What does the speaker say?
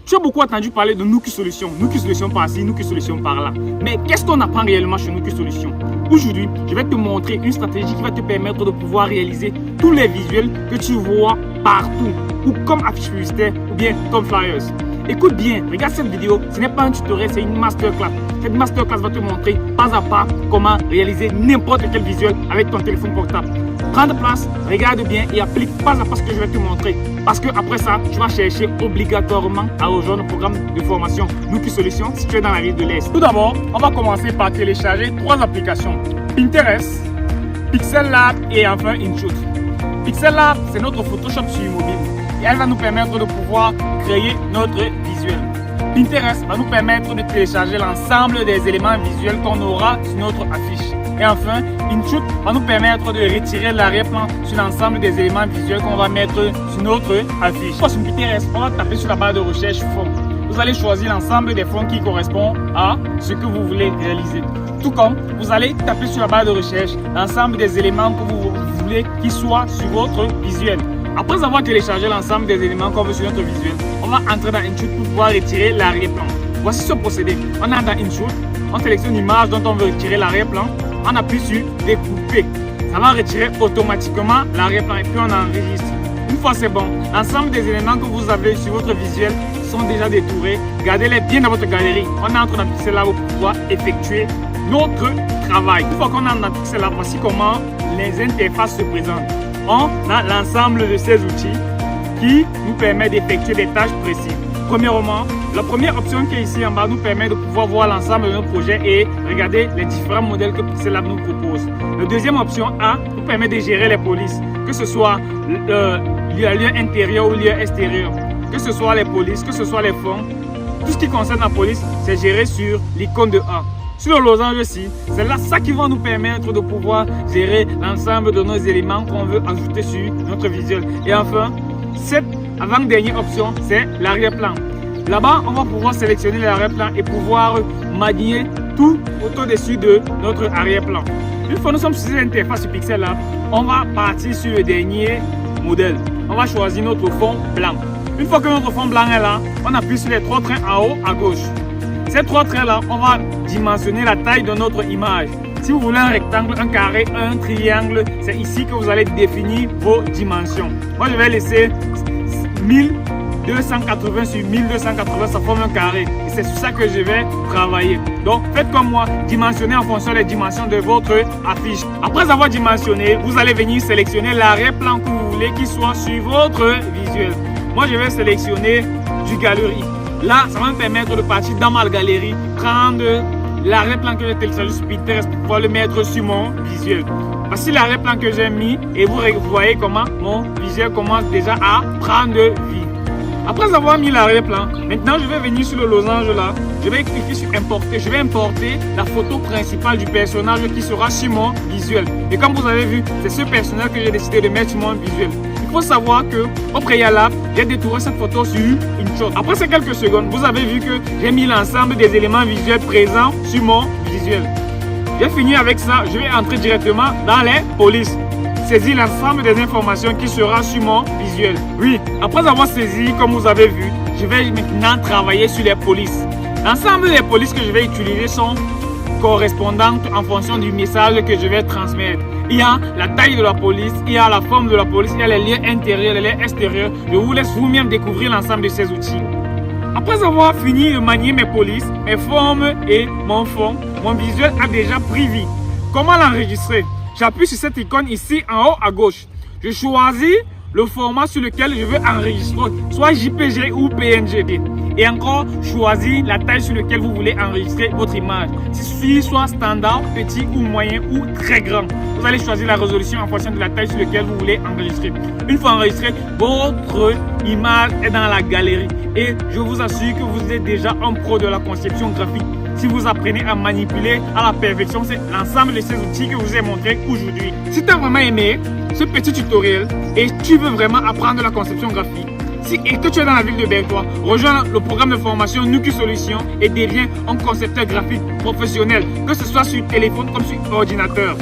Tu as beaucoup entendu parler de Nuki Solutions par-ci, Nuki Solutions par-là. Mais qu'est-ce qu'on apprend réellement chez Nuki Solutions? Aujourd'hui, je vais te montrer une stratégie qui va te permettre de pouvoir réaliser tous les visuels que tu vois partout, ou comme affiches publicitaires, ou bien comme flyers. Écoute bien, regarde cette vidéo, ce n'est pas un tutoriel, c'est une masterclass. Cette masterclass va te montrer pas à pas comment réaliser n'importe quel visuel avec ton téléphone portable. Prends place, regarde bien et applique pas à pas ce que je vais te montrer. Parce que après ça, tu vas chercher obligatoirement à rejoindre le programme de formation Nuki Solutions si tu es dans la ville de l'Est. Tout d'abord, on va commencer par télécharger 3 applications. Pinterest, Pixel Lab et enfin InShoot. Pixel Lab, c'est notre Photoshop sur mobile. Et elle va nous permettre de pouvoir créer notre visuel. Pinterest va nous permettre de télécharger l'ensemble des éléments visuels qu'on aura sur notre affiche. Et enfin, InShoot va nous permettre de retirer l'arrière-plan sur l'ensemble des éléments visuels qu'on va mettre sur notre affiche. Sur Pinterest, on va taper sur la barre de recherche fond. Vous allez choisir l'ensemble des fonds qui correspondent à ce que vous voulez réaliser. Tout comme vous allez taper sur la barre de recherche l'ensemble des éléments que vous voulez qu'ils soient sur votre visuel. Après avoir téléchargé l'ensemble des éléments qu'on veut sur notre visuel, on va entrer dans InShoot pour pouvoir retirer l'arrière-plan. Voici ce procédé. On entre dans InShoot, on sélectionne l'image dont on veut retirer l'arrière-plan, on appuie sur découper. Ça va retirer automatiquement l'arrière-plan et puis on enregistre. Une fois c'est bon, l'ensemble des éléments que vous avez sur votre visuel sont déjà détourés. Gardez-les bien dans votre galerie. On entre dans Pixel Lab pour pouvoir effectuer notre travail. Une fois qu'on entre dans Pixel Lab, voici comment les interfaces se présentent. On a l'ensemble de ces outils qui nous permet d'effectuer des tâches précises. Premièrement, la première option qui est ici en bas nous permet de pouvoir voir l'ensemble de nos projets et regarder les différents modèles que Pixel Lab nous propose. La deuxième option A nous permet de gérer les polices, que ce soit le lieu intérieur ou le lieu extérieur, que ce soit les polices, que ce soit les fonds. Tout ce qui concerne la police, c'est géré sur l'icône de A. Sur le losange-ci, c'est là ça qui va nous permettre de pouvoir gérer l'ensemble de nos éléments qu'on veut ajouter sur notre visuel. Et enfin, cette avant-dernière option, c'est l'arrière-plan. Là-bas, on va pouvoir sélectionner l'arrière-plan et pouvoir manier tout au-dessus de notre arrière-plan. Une fois que nous sommes sur cette interface sur Pixel Lab, on va partir sur le dernier modèle. On va choisir notre fond blanc. Une fois que notre fond blanc est là, on appuie sur les 3 traits en haut à gauche. Ces 3 traits-là, on va dimensionner la taille de notre image. Si vous voulez un rectangle, un carré, un triangle, c'est ici que vous allez définir vos dimensions. Moi, je vais laisser 1280 sur 1280, ça forme un carré. Et c'est sur ça que je vais travailler. Donc, faites comme moi, dimensionnez en fonction des dimensions de votre affiche. Après avoir dimensionné, vous allez venir sélectionner l'arrière-plan que vous voulez qu'il soit sur votre visuel. Moi, je vais sélectionner du galerie. Là, ça va me permettre de partir dans ma galerie, prendre l'arrière-plan que j'ai téléchargé sur Pinterest pour pouvoir le mettre sur mon visuel. Voici l'arrière-plan que j'ai mis et vous voyez comment mon visuel commence déjà à prendre vie. Après avoir mis l'arrière-plan, maintenant je vais venir sur le losange là, je vais cliquer sur importer. Je vais importer la photo principale du personnage qui sera sur mon visuel. Et comme vous avez vu, c'est ce personnage que j'ai décidé de mettre sur mon visuel. Il faut savoir que au préalable, j'ai détourné cette photo sur InShoot. Après ces quelques secondes, vous avez vu que j'ai mis l'ensemble des éléments visuels présents sur mon visuel. J'ai fini avec ça, je vais entrer directement dans les polices. Saisir l'ensemble des informations qui sera sur mon visuel. Oui, après avoir saisi, comme vous avez vu, je vais maintenant travailler sur les polices. L'ensemble des polices que je vais utiliser sont correspondantes en fonction du message que je vais transmettre. Il y a la taille de la police, il y a la forme de la police, il y a les lieux intérieurs, les lieux extérieurs. Je vous laisse vous-même découvrir l'ensemble de ces outils. Après avoir fini de manier mes polices, mes formes et mon fond, mon visuel a déjà pris vie. Comment l'enregistrer? J'appuie sur cette icône ici en haut à gauche. Je choisis le format sur lequel je veux enregistrer, soit JPG ou PNG. Et encore, choisir la taille sur laquelle vous voulez enregistrer votre image. Si soit standard, petit ou moyen ou très grand. Vous allez choisir la résolution en fonction de la taille sur laquelle vous voulez enregistrer. Une fois enregistré, votre image est dans la galerie. Et je vous assure que vous êtes déjà un pro de la conception graphique. Si vous apprenez à manipuler à la perfection, c'est l'ensemble de ces outils que je vous ai montré aujourd'hui. Si tu as vraiment aimé ce petit tutoriel et tu veux vraiment apprendre la conception graphique, et que tu es dans la ville de Bertois, rejoins le programme de formation Nuki Solutions et deviens un concepteur graphique professionnel, que ce soit sur téléphone comme sur ordinateur.